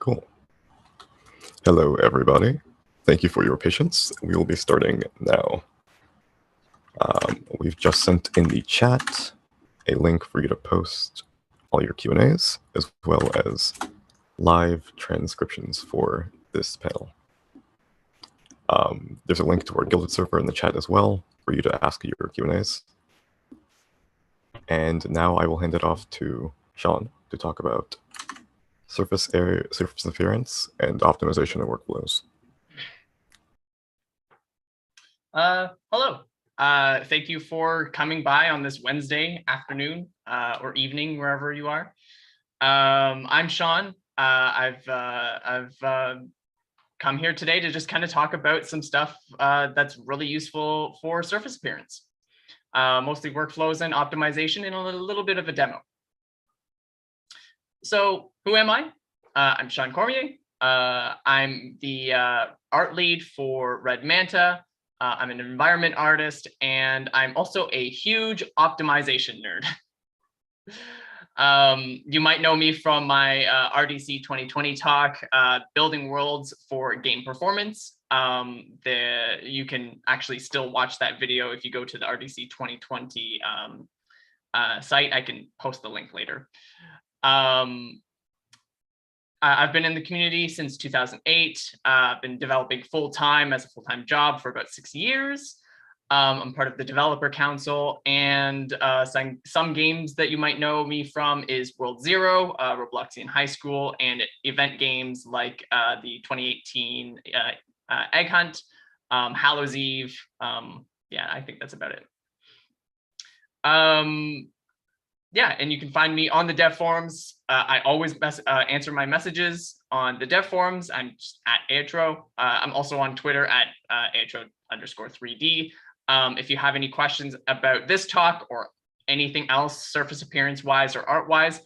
Cool. Hello, everybody. Thank you for your patience. We will be starting now. We've just sent in the chat a link for you to post all your Q&As, as well as live transcriptions for this panel. There's a link to our Gilded server in the chat as well for you to ask your Q&As. And now I will hand it off to Sean to talk about surface appearance and optimization of workflows. Hello. Thank you for coming by on this Wednesday afternoon or evening, wherever you are. I'm Sean. I've come here today to just kind of talk about some stuff that's really useful for surface appearance, mostly workflows and optimization, and a little bit of a demo. So who am I? I'm Sean Cormier. I'm the art lead for Red Manta. I'm an environment artist, and I'm also a huge optimization nerd. You might know me from my RDC 2020 talk, Building Worlds for Game Performance. You can actually still watch that video if you go to the RDC 2020 site. I can post the link later. I've been in the community since 2008. I've been developing full-time as a full-time job for about 6 years. I'm part of the developer council, and some games that you might know me from is World Zero, Robloxian High School, and event games like the 2018 Egg Hunt, Hallows Eve. Yeah, I think that's about it. Yeah, and you can find me on the dev forums. I always answer my messages on the dev forums. I'm just at Aotrou. I'm also on Twitter at Aotrou_3D. If you have any questions about this talk or anything else, surface appearance wise or art wise,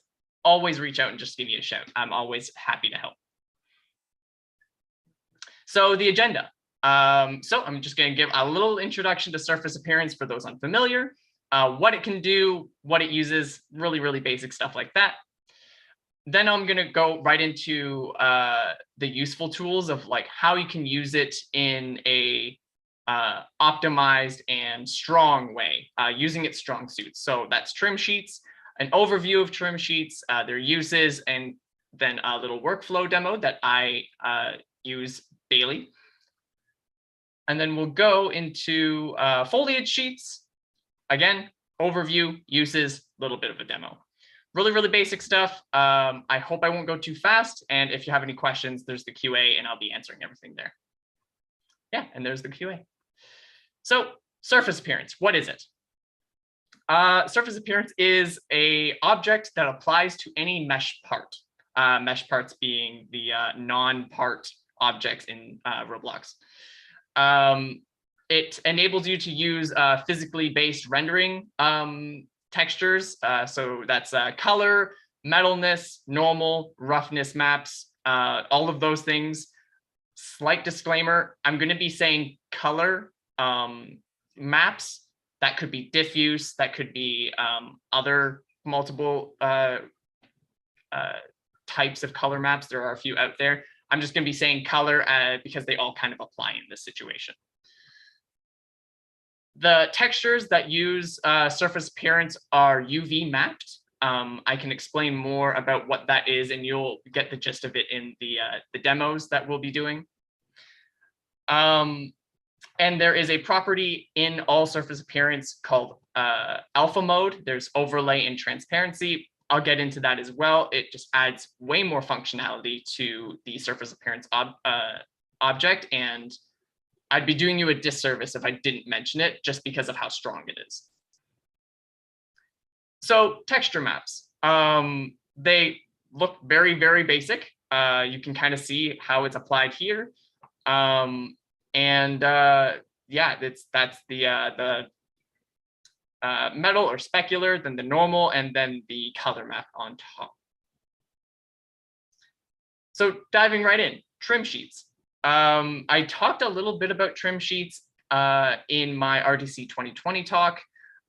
always reach out and just give me a shout. I'm always happy to help. So the agenda. So I'm just going to give a little introduction to surface appearance for those unfamiliar. What it can do, what it uses, really basic stuff like that. Then I'm going to go right into the useful tools of like how you can use it in a optimized and strong way, using its strong suits. So that's trim sheets, an overview of trim sheets, their uses, and then a little workflow demo that I use daily. And then we'll go into foliage sheets. Again, overview, uses, a little bit of a demo. Really basic stuff. I hope I won't go too fast. And if you have any questions, there's the QA, and I'll be answering everything there. Yeah, and there's the QA. So surface appearance, what is it? Surface appearance is an object that applies to any mesh part. Mesh parts being the non-part objects in Roblox. It enables you to use physically based rendering textures. So that's color, metalness, normal, roughness maps, all of those things. Slight disclaimer, I'm going to be saying color maps. That could be diffuse, that could be other multiple types of color maps. There are a few out there. I'm just going to be saying color because they all kind of apply in this situation. The textures that use surface appearance are UV mapped. I can explain more about what that is, and you'll get the gist of it in the demos that we'll be doing. And there is a property in all surface appearance called alpha mode. There's overlay and transparency. I'll get into that as well. It just adds way more functionality to the surface appearance object, and I'd be doing you a disservice if I didn't mention it just because of how strong it is. So texture maps, they look very basic. You can kind of see how it's applied here. Yeah, that's the metal or specular, then the normal, and then the color map on top. So diving right in, trim sheets. I talked a little bit about trim sheets in my RDC 2020 talk.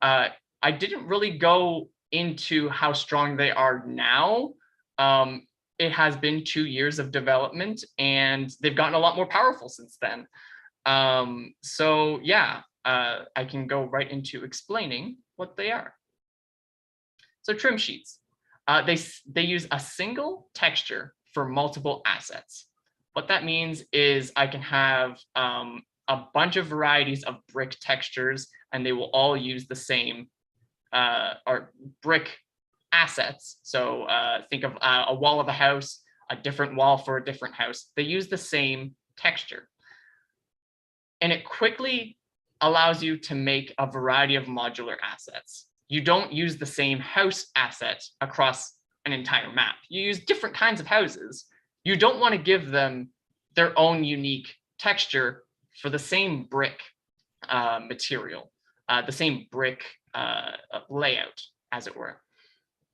I didn't really go into how strong they are now. it has been 2 years of development, and they've gotten a lot more powerful since then. So yeah, I can go right into explaining what they are. So trim sheets, they use a single texture for multiple assets. What that means is I can have a bunch of varieties of brick textures, and they will all use the same or brick assets. So think of a wall of a house, a different wall for a different house. They use the same texture. And it quickly allows you to make a variety of modular assets. You don't use the same house asset across an entire map. You use different kinds of houses. You don't want to give them their own unique texture for the same brick material, the same brick layout, as it were.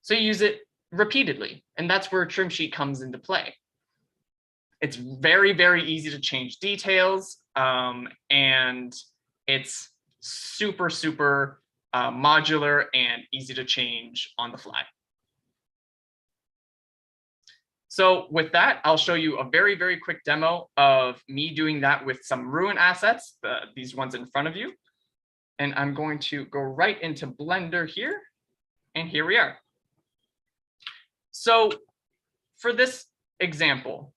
So you use it repeatedly, and that's where a trim sheet comes into play. It's very, very easy to change details, and it's super, super modular and easy to change on the fly. So with that, I'll show you a very, very quick demo of me doing that with some Ruin assets, these ones in front of you. And I'm going to go right into Blender here, and here we are. So for this example,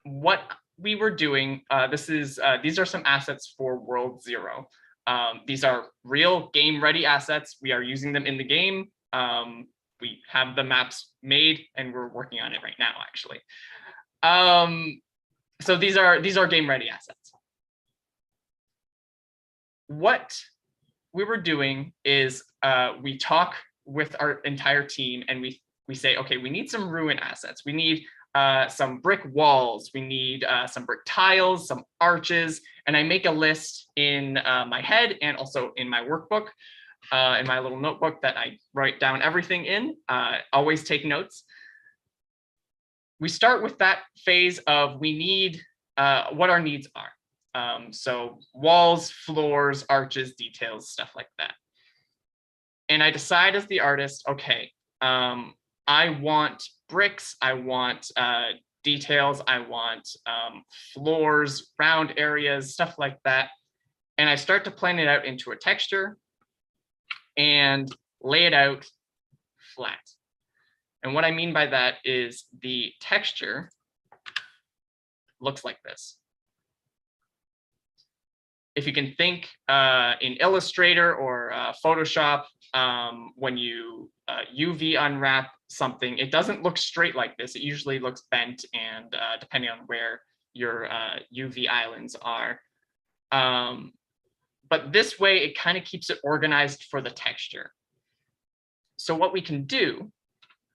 what we were doing, these are some assets for World 0. These are real game-ready assets. We are using them in the game. We have the maps made, and we're working on it right now, actually. So these are game-ready assets. What we were doing is we talk with our entire team, and we say, okay, we need some Ruin assets. We need some brick walls. We need some brick tiles, some arches, and I make a list in my head and also in my workbook, in my little notebook that I write down everything in. Always take notes. We start with that phase of we need what our needs are. So walls, floors, arches, details, stuff like that. And I decide as the artist, okay, I want bricks, I want details, I want floors, round areas, stuff like that. And I start to plan it out into a texture and lay it out flat. And what I mean by that is the texture looks like this. If you can think in Illustrator or Photoshop, when you UV unwrap something, it doesn't look straight like this. It usually looks bent, and depending on where your UV islands are. But this way, it kind of keeps it organized for the texture. So what we can do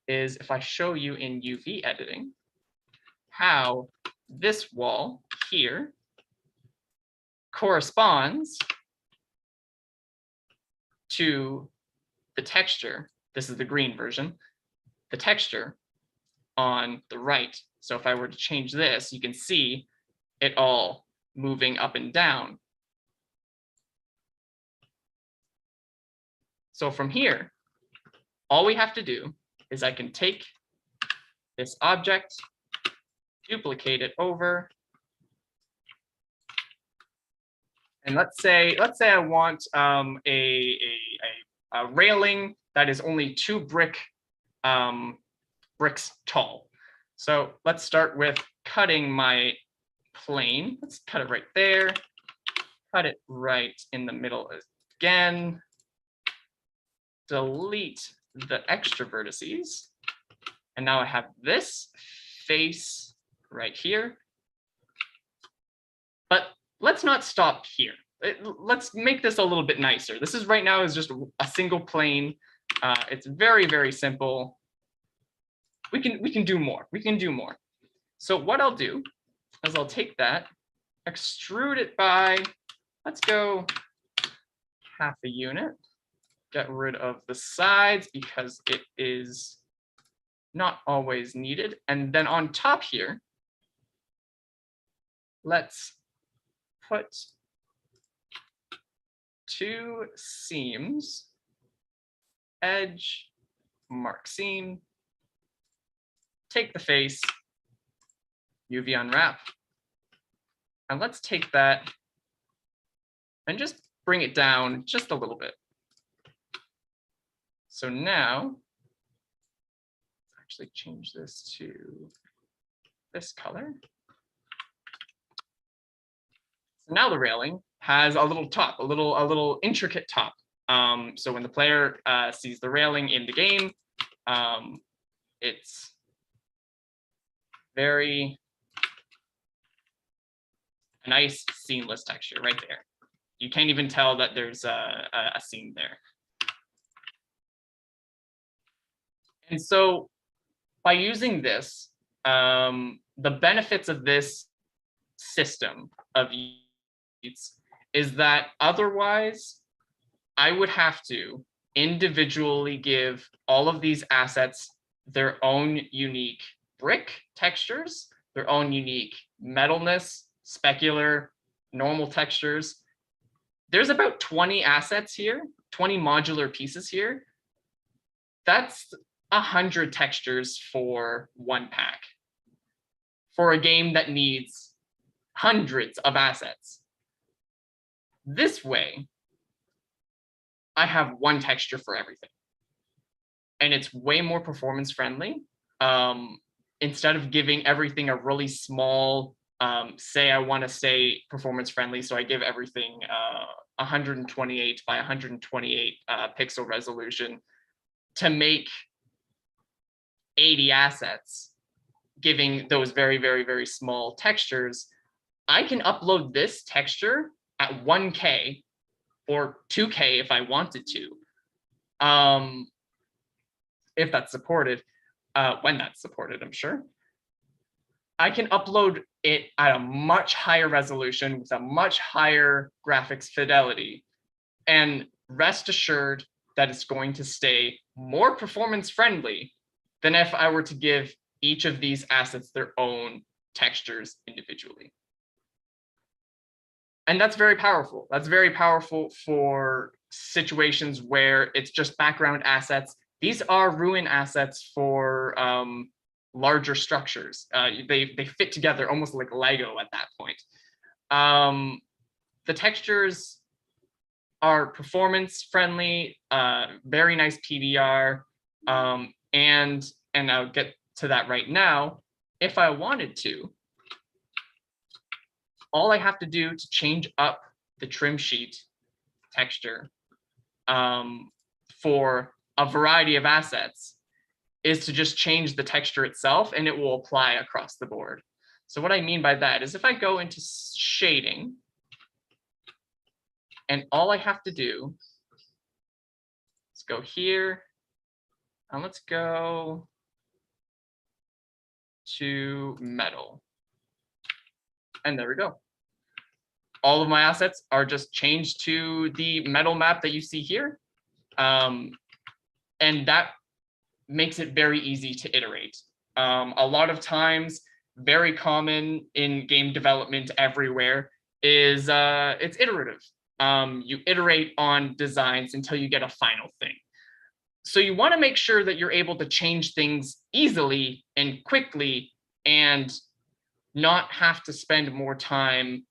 is, if I show you in UV editing, how this wall here corresponds to the texture. This is the green version, the texture on the right. So if I were to change this, you can see it all moving up and down. So from here, all we have to do is I can take this object, duplicate it over, and let's say I want a railing that is only 2 bricks tall. So let's start with cutting my plane. Let's cut it right there. Cut it right in the middle again. Delete the extra vertices. And now I have this face right here. But let's not stop here. Let's make this a little bit nicer. This is right now is just a single plane. It's very, very simple. We can do more. We can do more. So what I'll do is I'll take that, extrude it by, let's go half a unit. Get rid of the sides because it is not always needed. And then on top here, let's put 2 seams, edge, mark seam, take the face, UV unwrap, and let's take that and just bring it down just a little bit. So now, let's actually change this to this color. So now the railing has a little top, a little intricate top. So when the player sees the railing in the game, it's very nice seamless texture right there. You can't even tell that there's a seam there. And so by using this, the benefits of this system of is that otherwise I would have to individually give all of these assets their own unique brick textures, their own unique metalness, specular, normal textures. There's about 20 assets here, 20 modular pieces here. That's 100 textures for one pack for a game that needs hundreds of assets. This way, I have one texture for everything. And it's way more performance friendly. Instead of giving everything a really small, say I want to stay performance friendly, so I give everything 128 by 128 pixel resolution to make 80 assets, giving those very, very, very small textures. I can upload this texture at 1K or 2K if I wanted to, if that's supported, when that's supported, I'm sure. I can upload it at a much higher resolution with a much higher graphics fidelity, and rest assured that it's going to stay more performance friendly than if I were to give each of these assets their own textures individually. And that's very powerful. That's very powerful for situations where it's just background assets. These are ruin assets for larger structures. They fit together almost like Lego at that point. The textures are performance friendly, very nice PBR, and I'll get to that right now. If I wanted to, all I have to do to change up the trim sheet texture for a variety of assets is to just change the texture itself, and it will apply across the board. So what I mean by that is if I go into shading, and all I have to do is go here, and let's go to metal. And there we go. All of my assets are just changed to the metal map that you see here. And that makes it very easy to iterate. A lot of times, very common in game development everywhere is it's iterative. You iterate on designs until you get a final thing. So you want to make sure that you're able to change things easily and quickly and not have to spend more time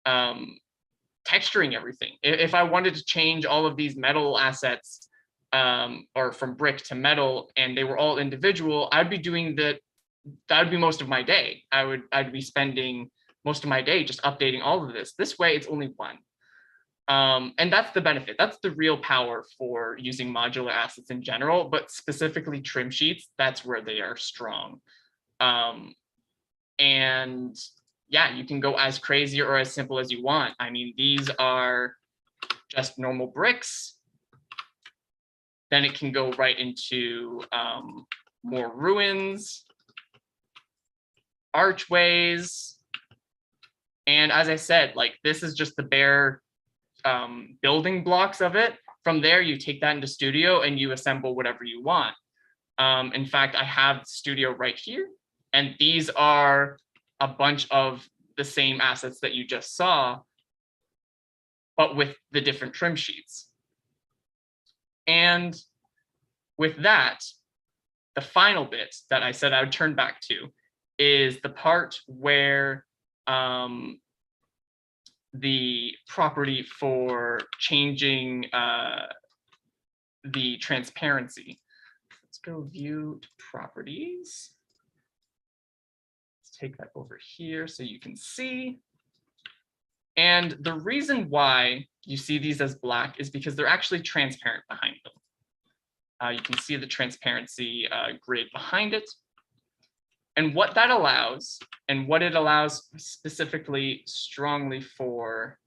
texturing everything. If I wanted to change all of these metal assets or from brick to metal and they were all individual, I'd be doing that. That would be most of my day. I'd be spending most of my day just updating all of this. This way, it's only one. And that's the benefit. That's the real power for using modular assets in general, but specifically trim sheets, that's where they are strong. And yeah, you can go as crazy or as simple as you want. I mean, these are just normal bricks. Then it can go right into more ruins, archways. And as I said, like this is just the bare building blocks of it. From there, you take that into Studio and you assemble whatever you want. In fact, I have Studio right here. And these are a bunch of the same assets that you just saw, but with the different trim sheets. And with that, the final bit that I said I would turn back to is the part where the property for changing the transparency. Let's go view properties. Let's take that over here so you can see. And the reason why you see these as black is because they're actually transparent behind them. You can see the transparency grid behind it. And what that allows, and what it allows specifically strongly for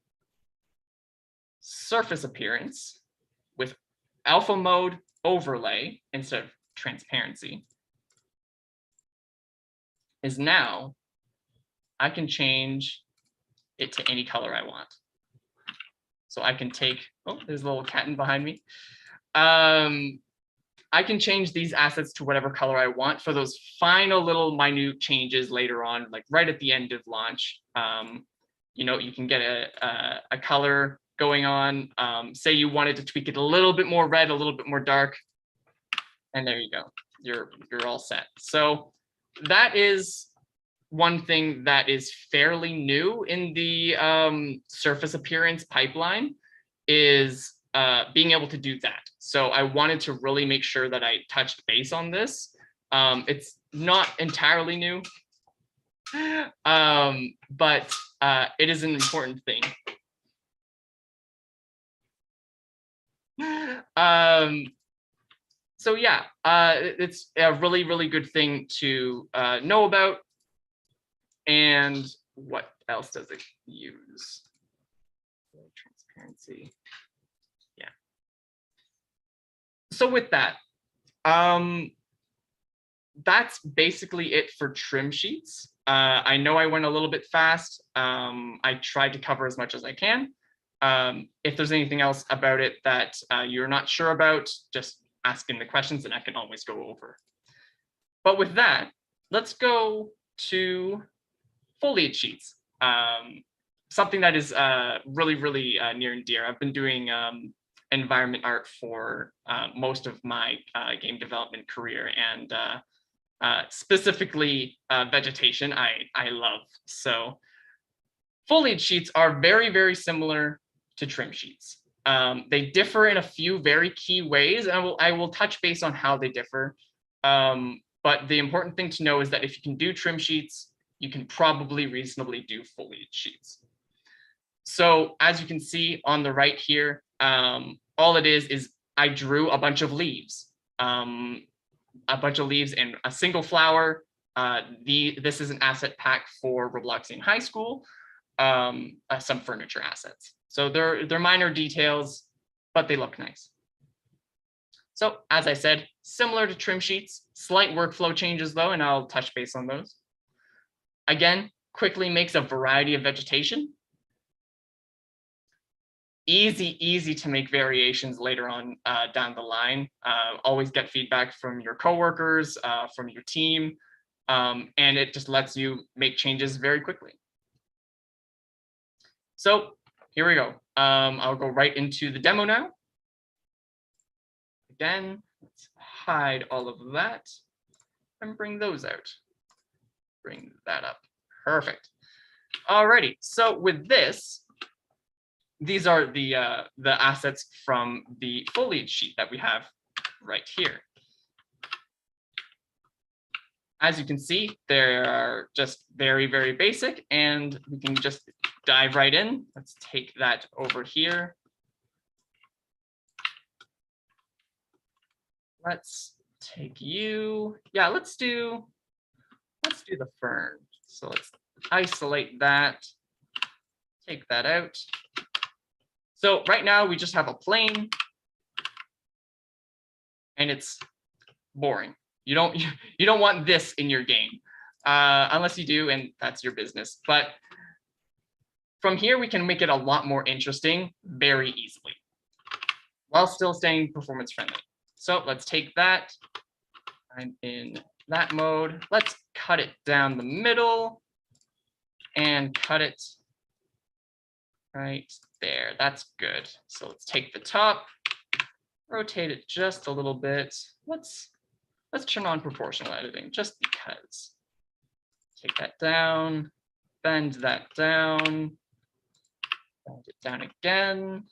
surface appearance with alpha mode overlay instead of transparency, is now I can change it to any color I want. So I can take, oh, there's a little cat in behind me. I can change these assets to whatever color I want for those final little minute changes later on, like right at the end of launch. You know, you can get a color going on. Say you wanted to tweak it a little bit more red, a little bit more dark, and there you go. You're all set. So that is one thing that is fairly new in the surface appearance pipeline is being able to do that. So I wanted to really make sure that I touched base on this. It's not entirely new, but it is an important thing. So yeah, it's a really, really good thing to know about. And what else does it use? Transparency. Yeah. So with that, that's basically it for trim sheets. I know I went a little bit fast. I tried to cover as much as I can. If there's anything else about it that you're not sure about, just ask in the questions and I can always go over. But with that, let's go to foliage sheets. Something that is really, really near and dear. I've been doing environment art for most of my game development career, and specifically vegetation I love. So foliage sheets are very, very similar to trim sheets. They differ in a few very key ways, and I will touch base on how they differ. But the important thing to know is that if you can do trim sheets, you can probably reasonably do foliage sheets. So as you can see on the right here, all it is I drew a bunch of leaves. In a single flower. This is an asset pack for Robloxian High School, some furniture assets. So they're minor details, but they look nice. So as I said, similar to trim sheets, slight workflow changes though, and I'll touch base on those. Again, quickly makes a variety of vegetation. Easy to make variations later on down the line. Always get feedback from your coworkers, from your team, and it just lets you make changes very quickly. So here we go. I'll go right into the demo now. Again, let's hide all of that and bring those out. Bring that up. Perfect. Alrighty. So with this, these are the assets from the foliage sheet that we have right here. As you can see, they're just very, very basic, and we can just dive right in. Let's take that over here. Let's take you. Yeah, let's do the fern. So let's isolate that, take that out. So right now we just have a plane, and it's boring. You don't want this in your game, unless you do, and that's your business. But from here, we can make it a lot more interesting very easily, while still staying performance friendly. So let's take that. I'm in that mode. Let's cut it down the middle and cut it right there. That's good. So let's take the top, rotate it just a little bit. Let's Let's turn on proportional editing just because. Take that down, bend that down, bend it down again.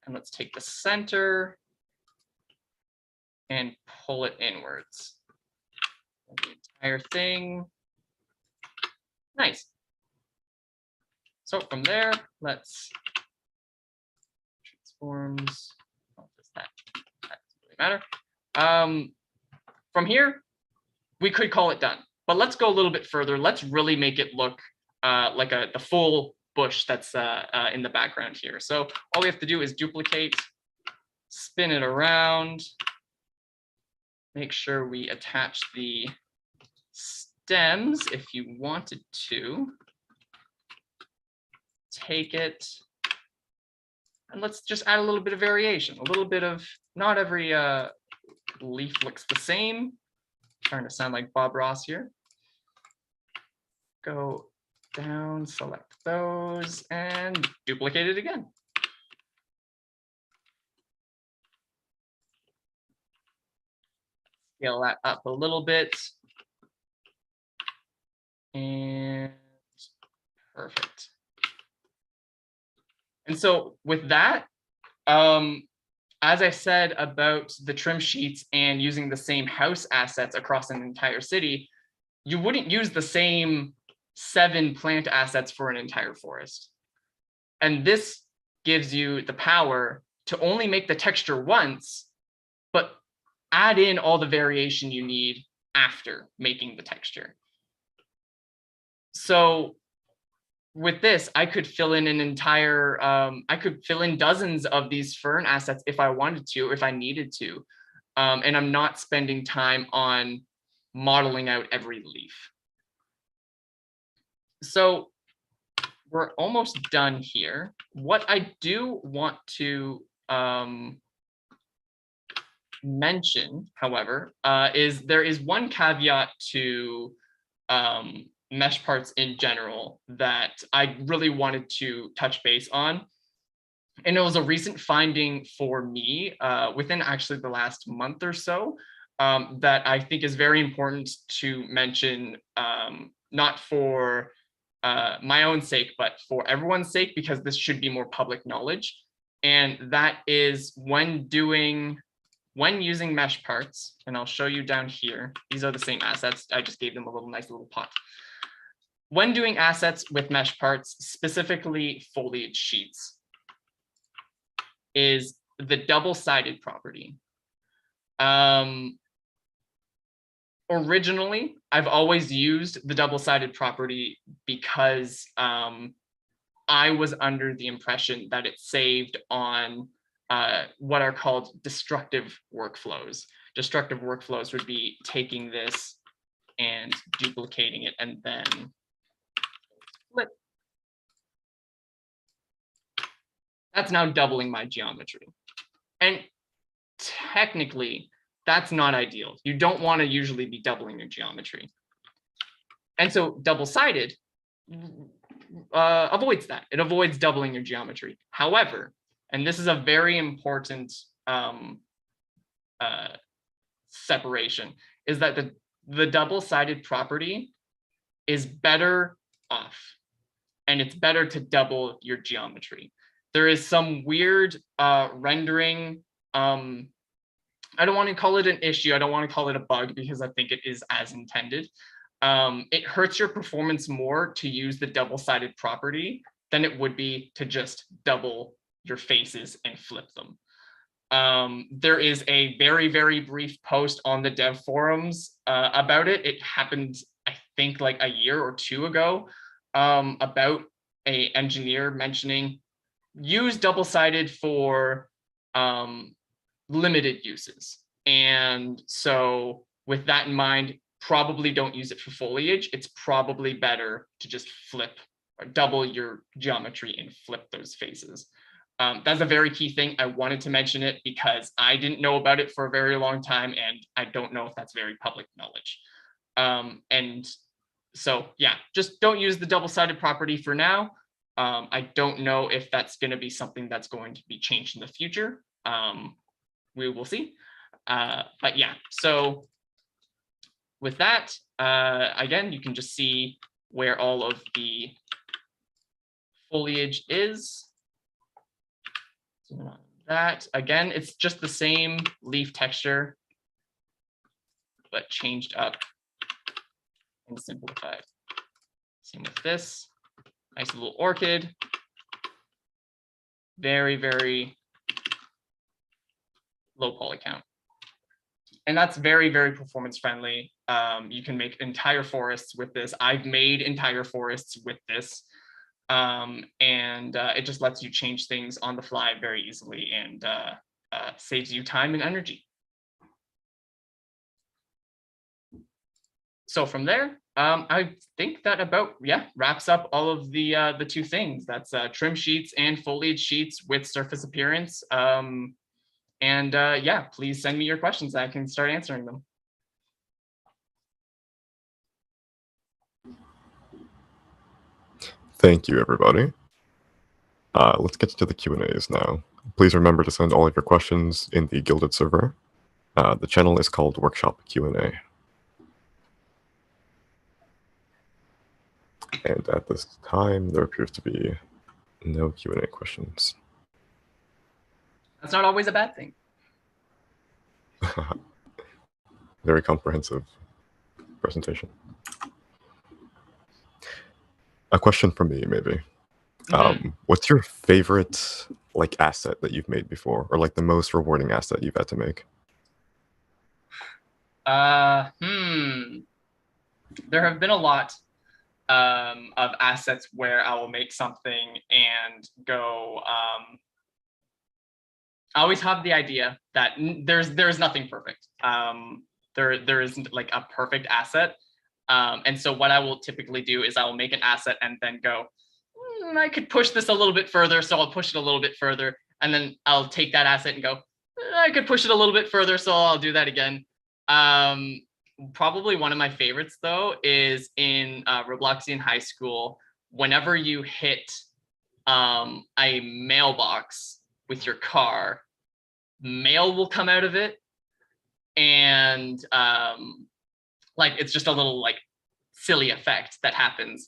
And let's take the center and pull it inwards. The entire thing. Nice. So from there, let's transforms. Oh, that doesn't really matter. From here, we could call it done, but let's go a little bit further. Let's really make it look like the full bush that's in the background here. So all we have to do is duplicate, spin it around, make sure we attach the stems if you wanted to. Take it, and let's just add a little bit of variation, a little bit of, not every leaf looks the same. Trying to sound like Bob Ross here. Go down, select those, and duplicate it again. Scale that up a little bit. And perfect. And so with that, as I said about the trim sheets and using the same house assets across an entire city, you wouldn't use the same 7 plant assets for an entire forest. And this gives you the power to only make the texture once, but add in all the variation you need after making the texture. So with this, I could fill in an entire, I could fill in dozens of these fern assets if I wanted to, if I needed to. And I'm not spending time on modeling out every leaf. So we're almost done here. What I do want to mention, however, is there is one caveat to mesh parts in general that I really wanted to touch base on. And it was a recent finding for me within actually the last month or so that I think is very important to mention, not for my own sake, but for everyone's sake, because this should be more public knowledge. And that is when using mesh parts, and I'll show you down here, these are the same assets, I just gave them a little nice little pot. When doing assets with mesh parts, specifically foliage sheets, is the double-sided property. Originally, I've always used the double-sided property because I was under the impression that it saved on what are called destructive workflows. Destructive workflows would be taking this and duplicating it and then flip. That's now doubling my geometry. And technically, that's not ideal. You don't want to usually be doubling your geometry. And so double-sided avoids that. It avoids doubling your geometry. However, and this is a very important separation, is that the double-sided property is better off, and it's better to double your geometry. There is some weird rendering. I don't want to call it an issue. I don't want to call it a bug because I think it is as intended. It hurts your performance more to use the double-sided property than it would be to just double your faces and flip them. There is a very, very brief post on the dev forums about it. It happened, I think, like a year or 2 ago, about an engineer mentioning use double-sided for limited uses. And so with that in mind, probably don't use it for foliage. It's probably better to just flip or double your geometry and flip those faces. That's a very key thing. I wanted to mention it because I didn't know about it for a very long time, and I don't know if that's very public knowledge. And so, yeah, just don't use the double-sided property for now. I don't know if that's going to be something that's going to be changed in the future. We will see. But yeah, so with that, again, you can just see where all of the foliage is. So that, again, it's just the same leaf texture, but changed up and simplified. Same with this. Nice little orchid. Very, very low poly count. And that's very, very performance friendly. You can make entire forests with this. I've made entire forests with this. It just lets you change things on the fly very easily and saves you time and energy. So from there, I think that about wraps up all of the two things. That's trim sheets and foliage sheets with surface appearance. Please send me your questions. I can start answering them. Thank you, everybody. Let's get to the Q&As now. Please remember to send all of your questions in the Guilded server. The channel is called Workshop Q&A. And at this time, there appears to be no Q&A questions. That's not always a bad thing. Very comprehensive presentation. A question from me, maybe. What's your favorite asset that you've made before, or the most rewarding asset you've had to make? There have been a lot of assets where I will make something and go. I always have the idea that there's nothing perfect. There isn't a perfect asset. And so what I will typically do is I will make an asset and then go, I could push this a little bit further, so I'll push it a little bit further, and then I'll take that asset and go, I could push it a little bit further, so I'll do that again. Probably one of my favorites though is in Robloxian high school. Whenever you hit a mailbox with your car, mail will come out of it, and it's just a little silly effect that happens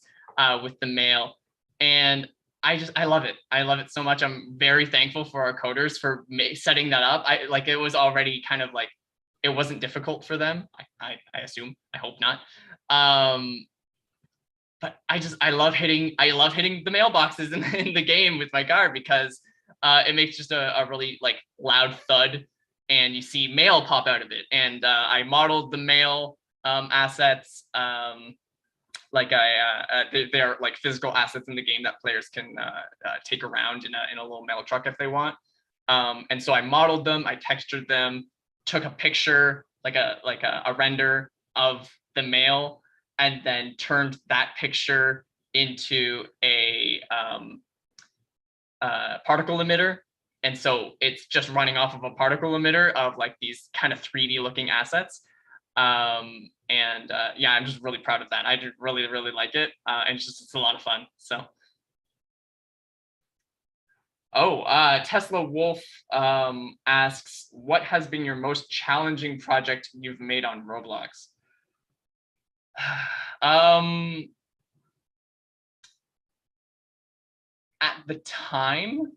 with the mail, and I love it. I love it so much. I'm very thankful for our coders for setting that up. It was already kind of it wasn't difficult for them. I assume. I hope not. But I love hitting the mailboxes in the game with my car because it makes just a really loud thud, and you see mail pop out of it. And I modeled the mail assets. They're physical assets in the game that players can take around in a little mail truck if they want. And so I modeled them, I textured them, took a picture, a render of the mail, and then turned that picture into a particle emitter. And so it's just running off of a particle emitter of these kind of 3D looking assets. I'm just really proud of that. I just really, really like it. And it's a lot of fun. So. Tesla Wolf asks, what has been your most challenging project you've made on Roblox? At the time,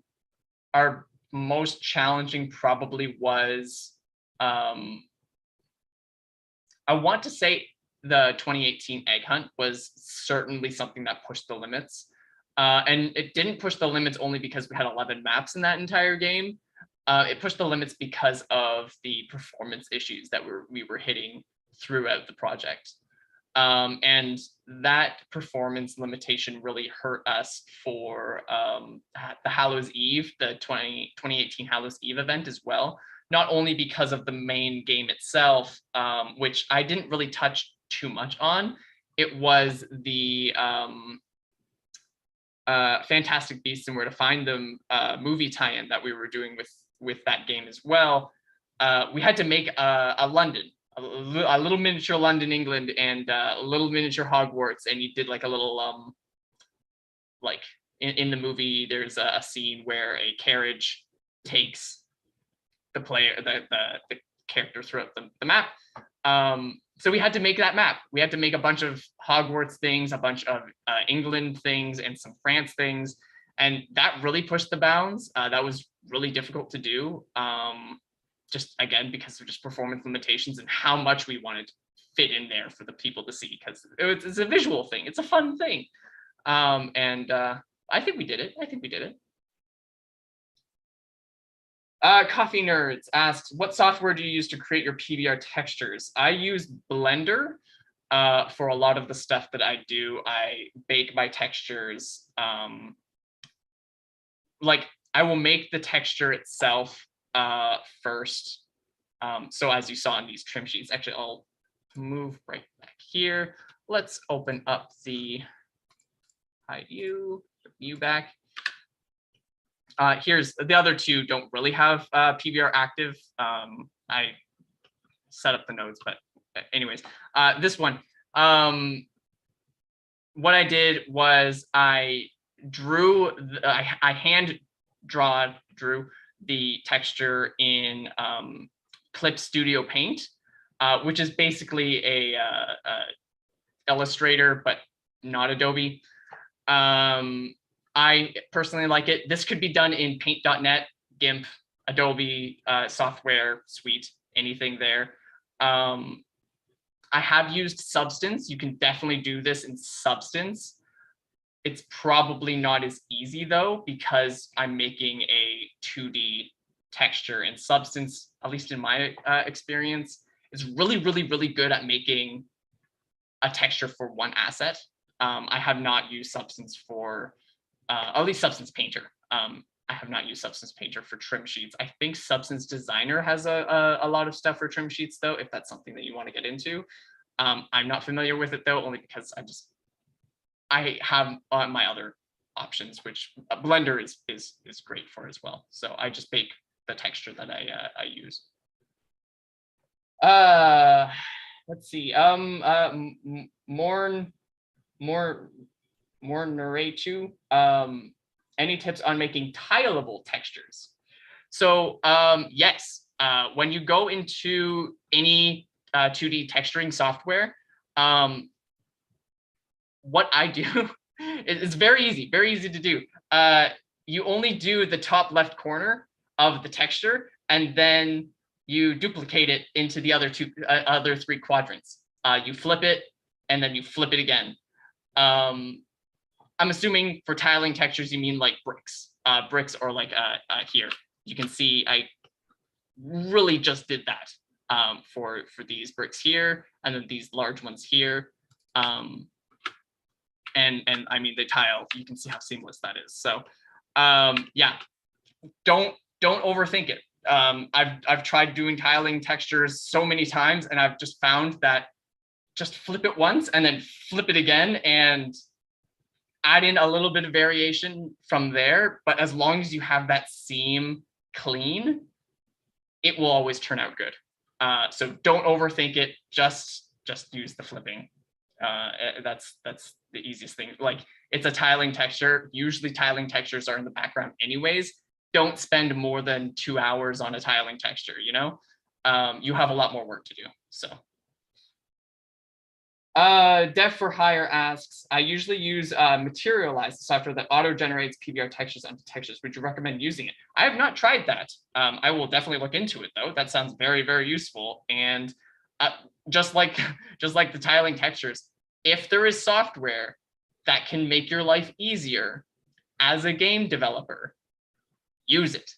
our most challenging probably was, I want to say the 2018 egg hunt was certainly something that pushed the limits. And it didn't push the limits only because we had 11 maps in that entire game. It pushed the limits because of the performance issues that we were hitting throughout the project. And that performance limitation really hurt us for the Hallows Eve, the 2018 Hallows Eve event as well. Not only because of the main game itself, which I didn't really touch too much on. It was the Fantastic Beasts and Where to Find Them movie tie-in that we were doing with that game as well. We had to make a London, a little miniature London, England, and a little miniature Hogwarts, and you did a little in the movie. There's a scene where a carriage takes the player, the character throughout the map. so we had to make that map. We had to make a bunch of Hogwarts things, a bunch of England things, and some France things. And that really pushed the bounds. That was really difficult to do. Just again, because of just performance limitations and how much we wanted to fit in there for the people to see, because it's a visual thing. It's a fun thing. I think we did it. I think we did it. Coffee Nerds asks, what software do you use to create your PBR textures? I use Blender for a lot of the stuff that I do. I bake my textures. Like I will make the texture itself first. So as you saw in these trim sheets, actually I'll move right back here. Let's open up the hide you back. Here's the other two don't really have PBR active. I set up the nodes, but anyways, this one. What I did was I drew, I hand drew the texture in Clip Studio Paint, which is basically a Illustrator, but not Adobe. I personally like it. This could be done in Paint.net, GIMP, Adobe software suite, anything there. I have used Substance. You can definitely do this in Substance. It's probably not as easy though, because I'm making a 2D texture, and Substance, at least in my experience, is really, really, really good at making a texture for one asset. I have not used Substance for, at least Substance Painter. I have not used Substance Painter for trim sheets. I think Substance Designer has a lot of stuff for trim sheets though, if that's something that you want to get into. I'm not familiar with it though, only because I have my other options, which Blender is great for as well. So I just bake the texture that I use. Let's see. More Narechu. Any tips on making tileable textures? So yes, when you go into any 2D texturing software, what I do is very easy to do. You only do the top left corner of the texture, and then you duplicate it into the other three quadrants. You flip it, and then you flip it again. I'm assuming for tiling textures, you mean like bricks, or like here. You can see I really just did that for these bricks here, and then these large ones here. And I mean the tile, you can see how seamless that is. So yeah, don't overthink it. I've tried doing tiling textures so many times, and I've just found that just flip it once and then flip it again and add in a little bit of variation from there. But as long as you have that seam clean, it will always turn out good. So don't overthink it. Just use the flipping. That's the easiest thing. Like, it's a tiling texture. Usually tiling textures are in the background anyways. Don't spend more than 2 hours on a tiling texture, you know? You have a lot more work to do. So Dev for Hire asks, I usually use Materialize, the software that auto-generates PBR textures onto textures. Would you recommend using it? I have not tried that. I will definitely look into it though. That sounds very, very useful. And just like the tiling textures, if there is software that can make your life easier as a game developer, use it.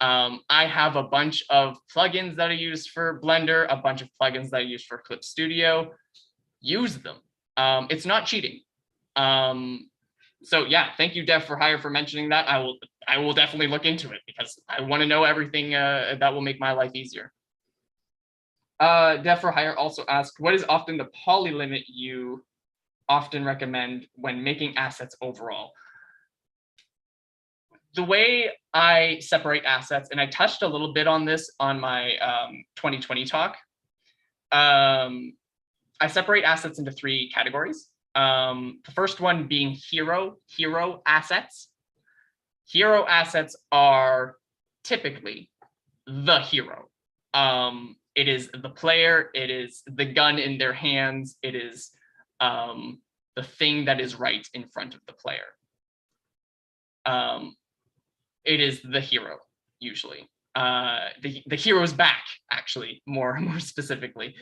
I have a bunch of plugins that I use for Blender, a bunch of plugins that I use for Clip Studio. Use them. It's not cheating. So yeah, thank you, Dev for Hire, for mentioning that. I will definitely look into it because I want to know everything that will make my life easier. Dev for Hire also asked, what is often the poly limit you often recommend when making assets overall? The way I separate assets, and I touched a little bit on this on my 2020 talk, I separate assets into 3 categories. The first one being hero assets. Hero assets are typically the hero. It is the player, it is the gun in their hands, it is the thing that is right in front of the player. It is the hero, usually. The hero's back, actually, more specifically,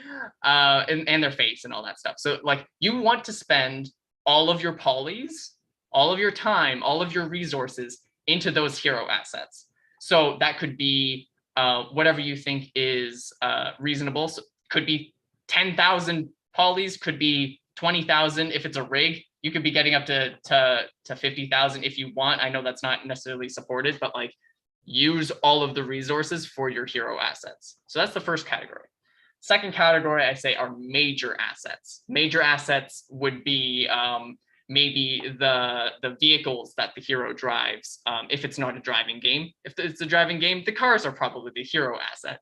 and their face and all that stuff. So like you want to spend all of your polys, all of your time, all of your resources into those hero assets. So that could be whatever you think is reasonable. So could be 10,000 polys, could be 20,000 if it's a rig. You could be getting up to 50,000 if you want. I know that's not necessarily supported, but like use all of the resources for your hero assets. So that's the first category. Second category, I say, are major assets. Major assets would be maybe the vehicles that the hero drives, if it's not a driving game. If it's a driving game, the cars are probably the hero asset.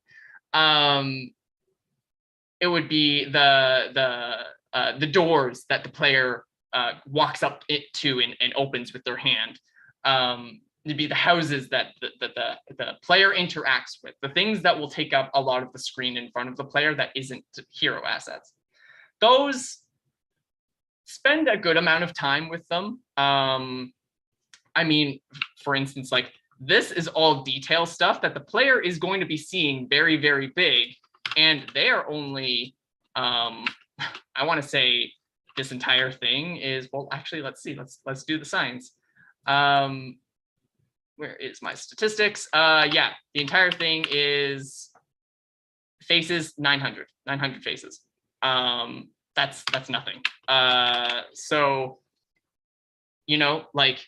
It would be the doors that the player walks up to and opens with their hand. It'd be the houses that the player interacts with, the things that will take up a lot of the screen in front of the player that isn't hero assets. Those, spend a good amount of time with them. I mean, for instance, like this is all detail stuff that the player is going to be seeing very, very big, and they are only, I want to say this entire thing is, well, actually, let's see, let's do the science. Where is my statistics? Yeah, the entire thing is faces 900 faces. That's nothing. So, you know, like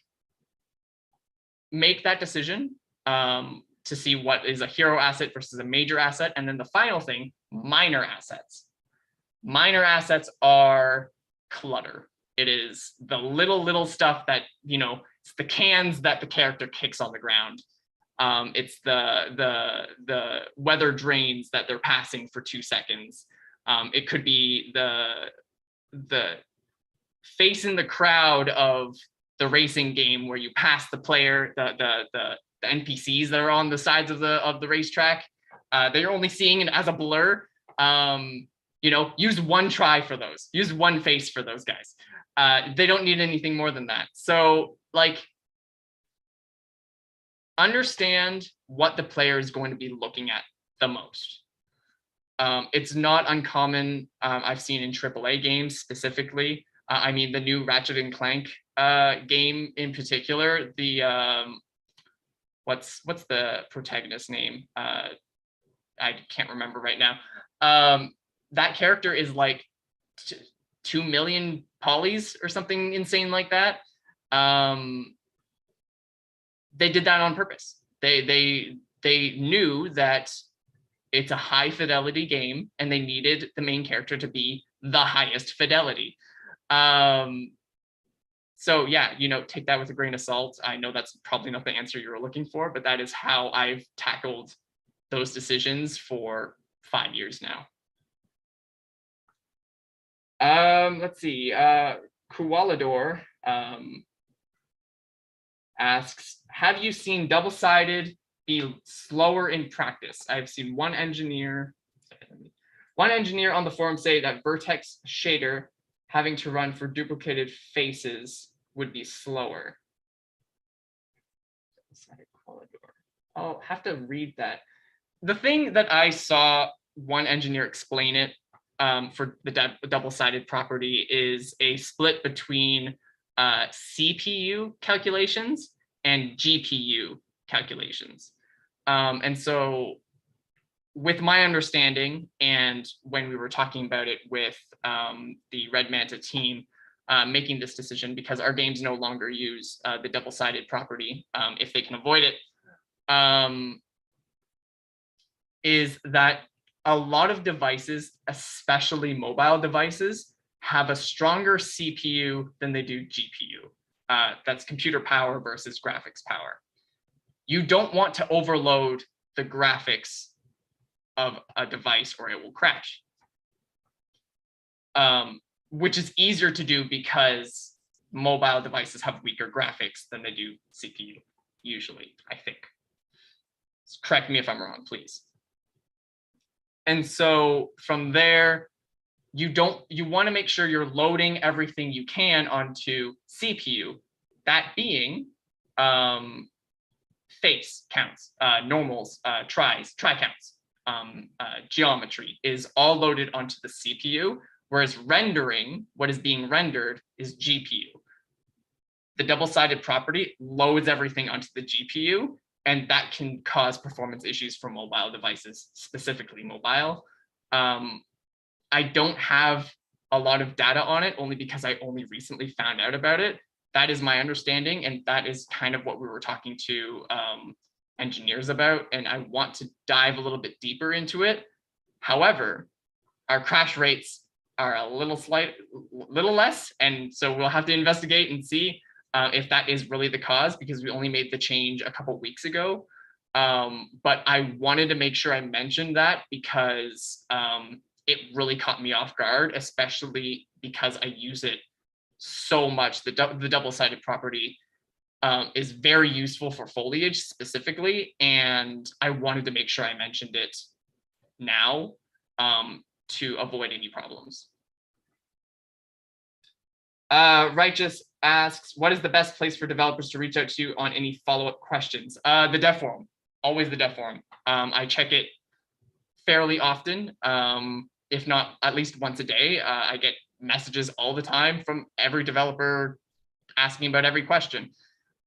make that decision to see what is a hero asset versus a major asset. And then the final thing, minor assets. Minor assets are clutter. It is the little stuff that, you know, it's the cans that the character kicks on the ground. It's the weather drains that they're passing for 2 seconds. It could be the face in the crowd of the racing game where you pass the player, the NPCs that are on the sides of the racetrack. They're only seeing it as a blur. You know, use one try for those. Use one face for those guys. They don't need anything more than that. So, like, understand what the player is going to be looking at the most. It's not uncommon. I've seen in AAA games specifically. I mean, the new Ratchet and Clank game in particular. The what's the protagonist's name? I can't remember right now. That character is like 2 million polys or something insane like that. They did that on purpose. They knew that it's a high fidelity game and they needed the main character to be the highest fidelity. So yeah, you know, take that with a grain of salt. I know that's probably not the answer you were looking for, but that is how I've tackled those decisions for 5 years now. Let's see. Koalador asks, have you seen double-sided be slower in practice? I've seen one engineer on the forum say that vertex shader having to run for duplicated faces would be slower. I'll have to read that. The thing that I saw one engineer explain it for the double-sided property is a split between CPU calculations and GPU calculations. And so with my understanding, and when we were talking about it with the Red Manta team making this decision, because our games no longer use the double-sided property if they can avoid it, is that a lot of devices, especially mobile devices, have a stronger CPU than they do GPU. That's computer power versus graphics power. You don't want to overload the graphics of a device or it will crash. Which is easier to do because mobile devices have weaker graphics than they do CPU, usually, I think. Correct me if I'm wrong, please. And so from there, you want to make sure you're loading everything you can onto CPU. That being face counts, normals, tri counts, geometry is all loaded onto the CPU, whereas rendering, what is being rendered, is GPU. The double-sided property loads everything onto the GPU, and that can cause performance issues for mobile devices, specifically mobile. I don't have a lot of data on it, only because I only recently found out about it. That is my understanding, and that is kind of what we were talking to engineers about, and I want to dive a little bit deeper into it. However, our crash rates are a little less, and so we'll have to investigate and see if that is really the cause, because we only made the change a couple weeks ago. But I wanted to make sure I mentioned that because it really caught me off guard, especially because I use it so much. The double-sided property is very useful for Foliage specifically, and I wanted to make sure I mentioned it now to avoid any problems. Righteous asks, what is the best place for developers to reach out to you on any follow-up questions? The dev forum, always the dev forum. I check it fairly often, if not at least once a day. I get messages all the time from every developer asking about every question.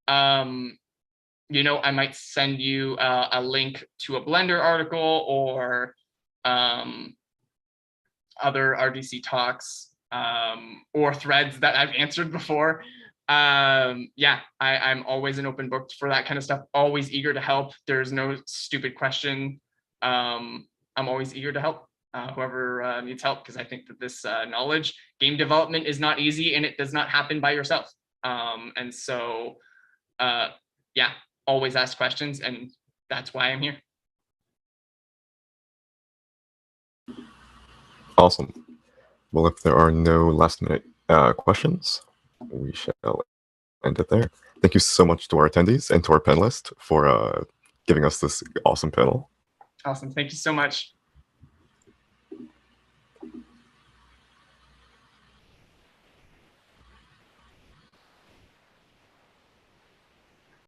You know, I might send you a link to a Blender article or other RDC talks or threads that I've answered before. Yeah, I'm always an open book for that kind of stuff. Always eager to help. There's no stupid question. I'm always eager to help whoever needs help, because I think that this knowledge, game development is not easy, and it does not happen by yourself. And so, yeah, always ask questions, and that's why I'm here. Awesome. Well, if there are no last-minute questions, we shall end it there. Thank you so much to our attendees and to our panelists for giving us this awesome panel. Awesome. Thank you so much.